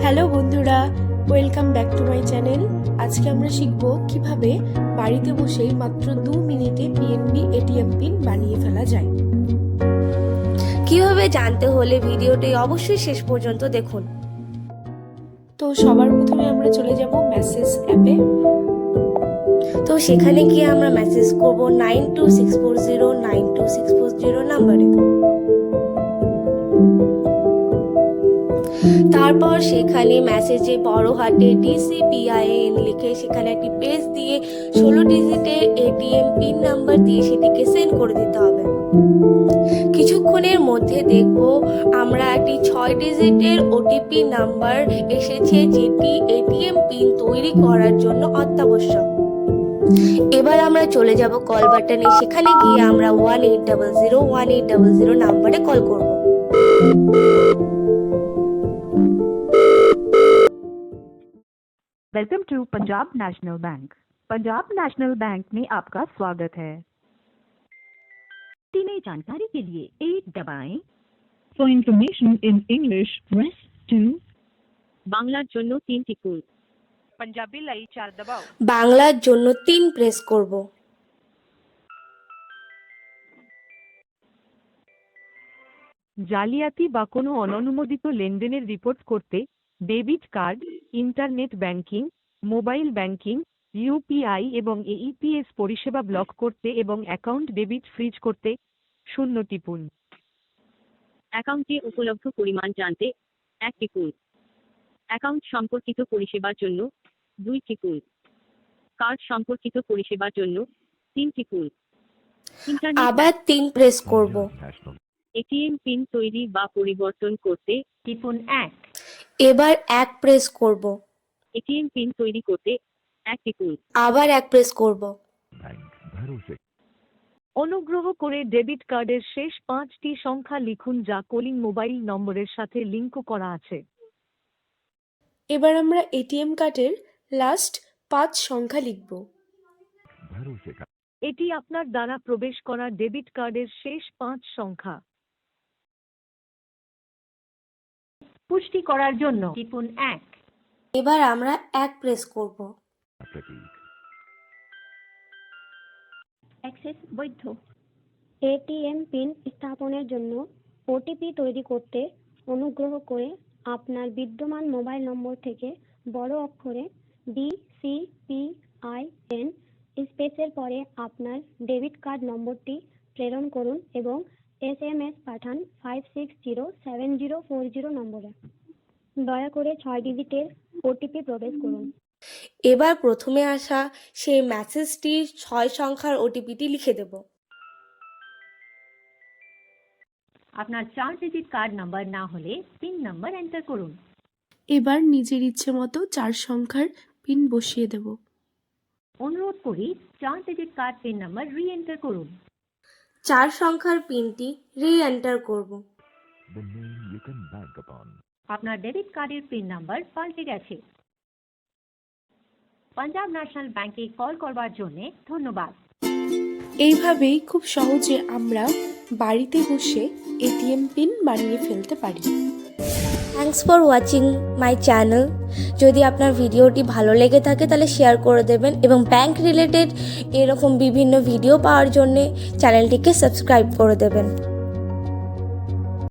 Hello বন্ধুরা, welcome back to my channel. আজকে আমরা শিখব কিভাবে বাড়িতে বসেই মাত্র 2 মিনিটে পিএনবি এটিএম পিন বানিয়ে ফেলা যায়। কিভাবে জানতে হলে ভিডিওটি অবশ্যই শেষ পর্যন্ত দেখুন। তো সবার প্রথমে আমরা চলে যাব মেসেজ অ্যাপে। তো সেখানে গিয়ে আমরা মেসেজ করব 9264092640 নাম্বারে। তারপর সেখানে মেসেজে বড় হাতে DCPIN লিখে সেখানে একটি পেজ দিয়ে 16 ডিজিটের এটিএম পিন নাম্বার দিয়ে সেটিকে সেন্ড করে দিতে হবে। কিছুক্ষণের মধ্যে দেখব আমরা একটি 6 ডিজিটের ওটিপি নাম্বার এসেছে, যেটি এটিএম পিন তৈরি করার জন্য অত্যাবশ্যক। এবার আমরা চলে যাব কল বাটনে। সেখানে গিয়ে আমরা 1800 নাম্বারে কল করব। Welcome to Punjab National Bank. Punjab National Bank में आपका स्वागत है। नई जानकारी के लिए 8 दबाएं। For information in English press 2। বাংলার জন্য 3 টিপুন। पंजाबी लाई 4 दबाओ। বাংলার জন্য 3 প্রেস করব। জালিয়াতি বা কোনো অননুমোদিত লেনদেনের রিপোর্ট করতে debit card, internet banking, mobile banking, UPI এবং এইপিএস পরিষেবা ব্লক করতে এবং অ্যাকাউন্ট ডেবিট ফ্রিজ করতে 0 টিপুন। অ্যাকাউন্টে উপলব্ধ পরিমাণ জানতে 1 টিপুন। অ্যাকাউন্ট সম্পর্কিত পরিষেবার জন্য 2 টিপুন। কার্ড সম্পর্কিত পরিষেবার জন্য 3 টিপুন। আবার 3 প্রেস করব। এটিএম পিন তৈরি বা পরিবর্তন করতে টিপুন 1। এবার 1 প্রেস করব। এটিএম পিন তৈরি করতে 1 টিপুন। আবার 1 প্রেস করব। অনুগ্রহ করে ডেবিট কার্ডের শেষ 5টি সংখ্যা লিখুন যা কলিং মোবাইল নম্বরের সাথে লিংক করা আছে। এবার আমরা এটিএম কার্ডের লাস্ট 5 সংখ্যা লিখব। এটি আপনার দ্বারা প্রবেশ করা ডেবিট কার্ডের শেষ 5 সংখ্যা। পুষ্টি করার জন্য টিপুন 1। এবার আমরা 1 প্রেস করব। অ্যাক্সেস বৈধ। এটিএম পিন স্থাপনের জন্য ওটিপি তৈরি করতে অনুগ্রহ করে আপনার বিদ্যমান মোবাইল নম্বর থেকে বড় অক্ষরে DCPIN স্পেসের পরে আপনার ডেবিট কার্ড নম্বরটি প্রেরণ করুন এবং SMS পাঠান 560740 নম্বরে। দয়া করে 6 ডিজিটের ওটিপি প্রবেশ করুন। এবার প্রথমে আসা সেই মেসেজটির 6 সংখ্যার ওটিপিটি লিখে দেব। আপনার 4 ডিজিট কার্ড নাম্বার না হলে পিন নাম্বার এন্টার করুন। এবার নিজের ইচ্ছে মতো 4 সংখ্যার পিন বসিয়ে দেব। অনুরোধ করি 4 ডিজিট কার্ড পিন নাম্বার রি-এন্টার করুন। 4 সংখ্যার পিনটি রি-এন্টার করব। আপনার ডেবিট কার্ডের পিন নাম্বার পাল্টে গেছে। পাঞ্জাব ন্যাশনাল ব্যাংকে কল করবার জন্য ধন্যবাদ। এইভাবেই খুব সহজে আমরা বাড়িতে বসে এটিএম পিন বানিয়ে ফেলতে পারি। Thanks for watching my channel. যদি আপনার ভিডিওটি ভালো লেগে থাকে তাহলে শেয়ার করে দেবেন এবং ব্যাংক রিলেটেড এরকম বিভিন্ন ভিডিও পাওয়ার জন্যে চ্যানেলটিকে সাবস্ক্রাইব করে দেবেন।